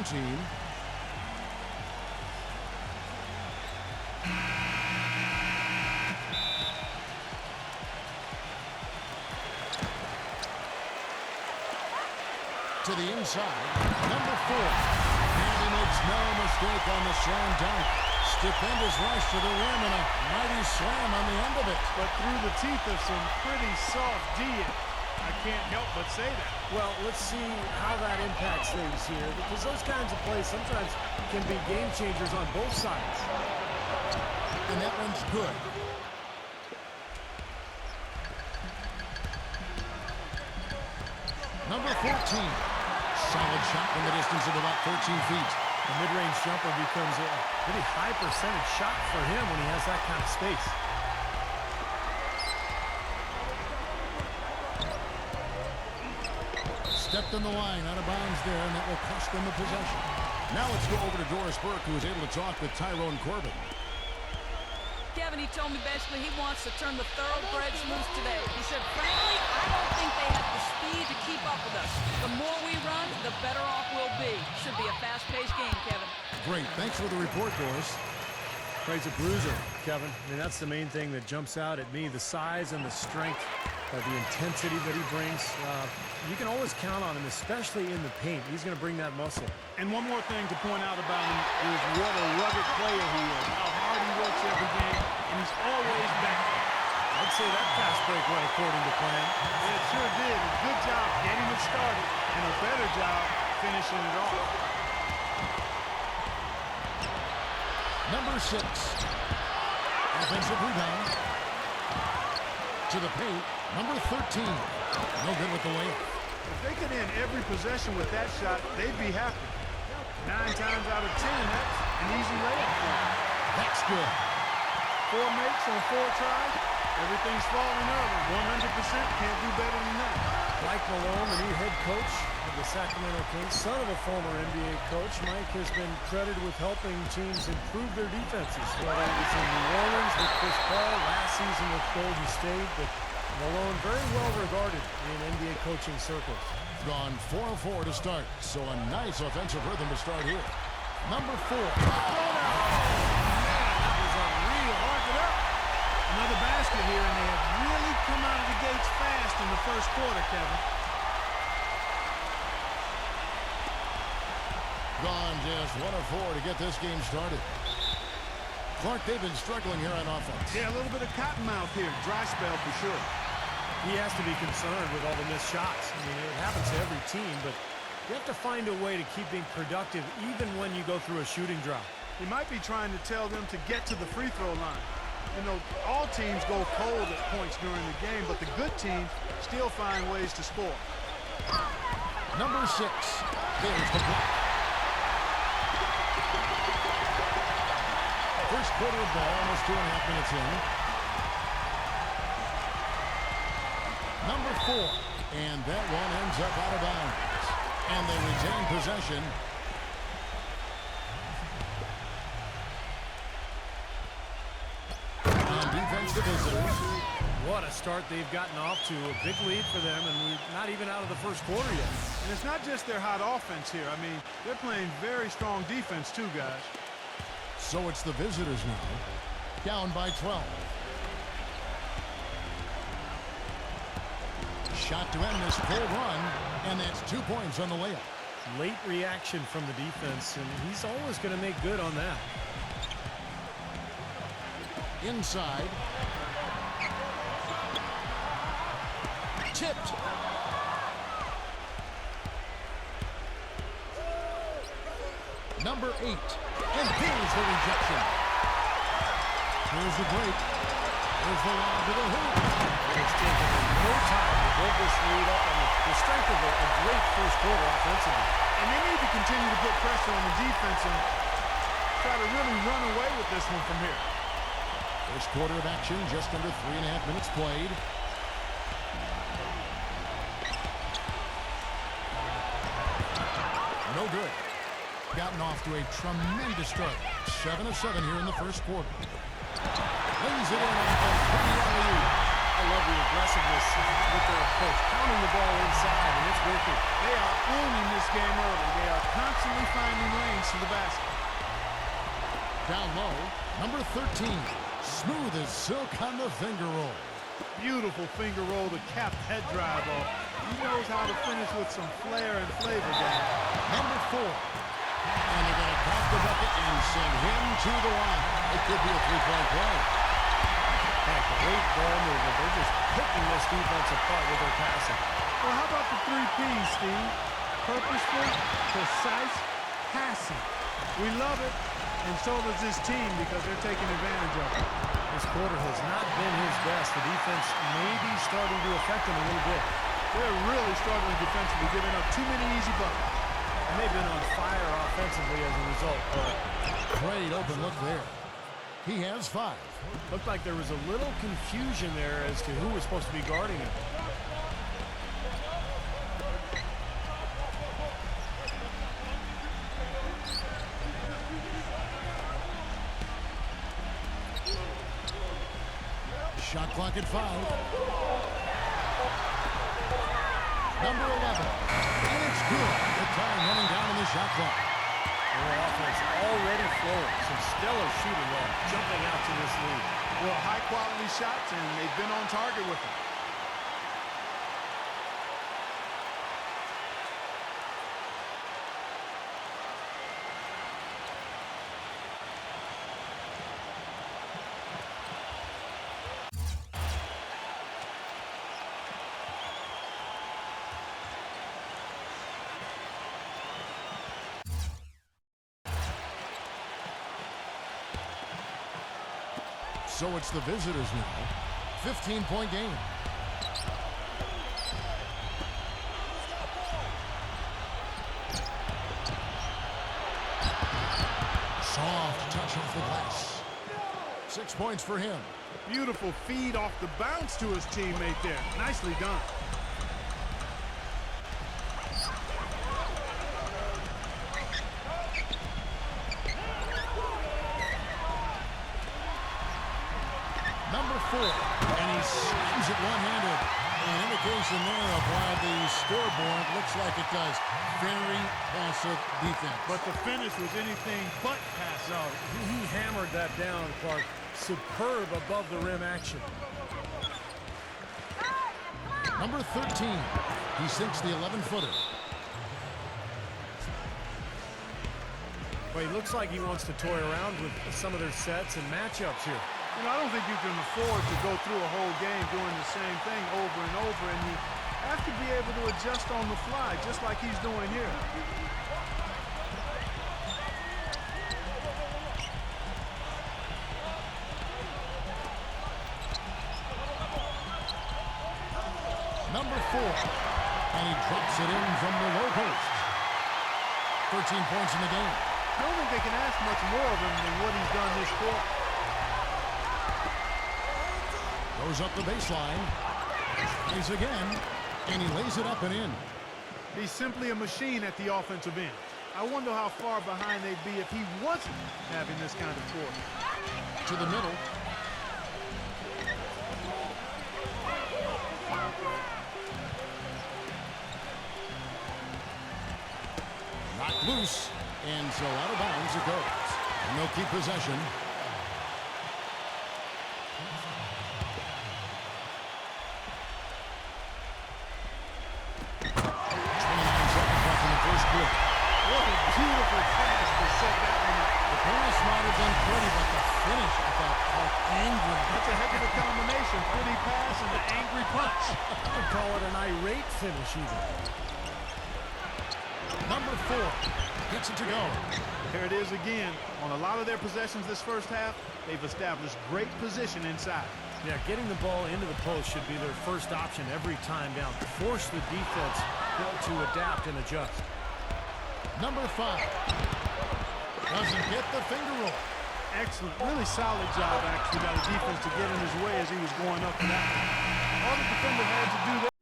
team. To the inside, number 4. And he makes no mistake on the slam dunk. Stupendous rush to the rim and a mighty slam on the end of it. But through the teeth of some pretty soft D. I can't help but say that. Well, let's see how that impacts things here, because those kinds of plays sometimes can be game changers on both sides. And that one's good. Number 14. Solid shot from the distance of about 13 feet. The mid-range jumper becomes a pretty high percentage shot for him when he has that kind of space. Stepped on the line, out of bounds there, and that will cost them the possession. Now let's go over to Doris Burke, who was able to talk with Tyrone Corbin. Kevin, he told me basically he wants to turn the thoroughbreds loose today. He said, frankly, I don't think they have the speed to keep up with us. The more we run, the better off we'll be. Should be a fast-paced game, Kevin. Great. Thanks for the report, Doris. Plays a bruiser, Kevin. I mean, that's the main thing that jumps out at me, the size and the strength, the intensity that he brings. You can always count on him, especially in the paint. He's going to bring that muscle. And one more thing to point out about him is what a rugged player he is, how hard he works every game, and he's always back. I'd say that fast break went according to plan. It sure did. A good job getting it started, and a better job finishing it off. Number 6. Offensive rebound. To the paint. Number 13. No good with the layup. If they could end every possession with that shot, they'd be happy. 9 times out of 10, that's an easy layup for them. That's good. 4 makes on 4 tries. Everything's falling over. 100% can't do better than that. Mike Malone, the new head coach of the Sacramento Kings, son of a former NBA coach, Mike has been credited with helping teams improve their defenses, whether it was in New Orleans with Chris Paul, last season with Golden State, but Malone very well regarded in NBA coaching circles. Gone 4-4 to start, so a nice offensive rhythm to start here. Number 4. That was unreal. Mark it up. Another basket here, and they have really come out of the gates fast in the first quarter, Kevin. Gone just 1 of 4 to get this game started. Clark, they've been struggling here on offense. Yeah, a little bit of cottonmouth here. Dry spell for sure. He has to be concerned with all the missed shots. I mean, it happens to every team, but you have to find a way to keep being productive even when you go through a shooting drought. He might be trying to tell them to get to the free throw line. You know, all teams go cold at points during the game, but the good teams still find ways to score. Number 6. There's the block. First quarter of ball, almost 2.5 minutes in. Number 4. And that one ends up out of bounds. And they retain possession. On defense, the visitors. What a start they've gotten off to. A big lead for them, and we're not even out of the first quarter yet. And it's not just their hot offense here. I mean, they're playing very strong defense too, guys. So it's the visitors now. Down by 12. Shot to end this full run, and that's 2 points on the layup. Late reaction from the defense, and he's always going to make good on that. Inside. Tipped. Number 8. And here's the rejection. Here's the break. Here's the lob to the hoop. It's taken no time to build this lead up on the strength of a great first quarter offensively. And they need to continue to put pressure on the defense and try to really run away with this one from here. First quarter of action, just under 3.5 minutes played. No good. Gotten off to a tremendous start. 7 of 7 here in the first quarter. Lays it in off a pretty alley-oop. I love the aggressiveness with their approach, pounding the ball inside, and it's working. They are owning this game early. They are constantly finding to the basket. Down low, number 13. Smooth as silk on the finger roll. Beautiful finger roll to cap head drive off. He knows how to finish with some flair and flavor, guys. Number 4. And they're going to crack the bucket and send him to the line. It could be a three-point play. Heck, great ball movement. They're just picking this defense apart with their passing. Well, how about the 3 P's, Steve? Purposeful, precise, passing. We love it, and so does this team because they're taking advantage of it. This quarter has not been his best. The defense may be starting to affect him a little bit. They're really struggling defensively, giving up too many easy buckets. And they've been on fire offensively as a result. Great open look there. He has 5. Looked like there was a little confusion there as to who was supposed to be guarding him. Shot clock at 5. Number 11. And it's good. The time running down in the shot clock. Their offense already flowing. Some stellar shooting while jumping out to this lead. Well, high-quality shots, and they've been on target with them. So it's the visitors now. 15-point game. Soft touch off the glass. 6 points for him. Beautiful feed off the bounce to his teammate there. Nicely done. Number 4, and he slams it one-handed. An indication there of why the scoreboard looks like it does. Very passive defense. But the finish was anything but passive. No, he hammered that down, Clark. Superb above the rim action. Number 13, he sinks the 11-footer. Well, he looks like he wants to toy around with some of their sets and matchups here. You know, I don't think you can afford to go through a whole game doing the same thing over and over, and you have to be able to adjust on the fly, just like he's doing here. Number 4, and he drops it in from the low post. 13 points in the game. I don't think they can ask much more of him than what he's done this quarter. Goes up the baseline. Tries again, and he lays it up and in. He's simply a machine at the offensive end. I wonder how far behind they'd be if he wasn't having this kind of quarter. To the middle. Knocked loose, and so out of bounds it goes. And they'll keep possession. What a beautiful pass to set that one up. The pass might have been pretty, but the finish, I thought, felt angry. That's a heck of a combination. Pretty pass and an angry punch. I would call it an irate finish even. Number 4 gets it to go. There it is again. On a lot of their possessions this first half, they've established great position inside. Yeah, getting the ball into the post should be their first option every time down. Force the defense to adapt and adjust. Number 5 doesn't get the finger roll. Excellent. Really solid job, actually, by the defense to get in his way as he was going up and out. All the defender had to do there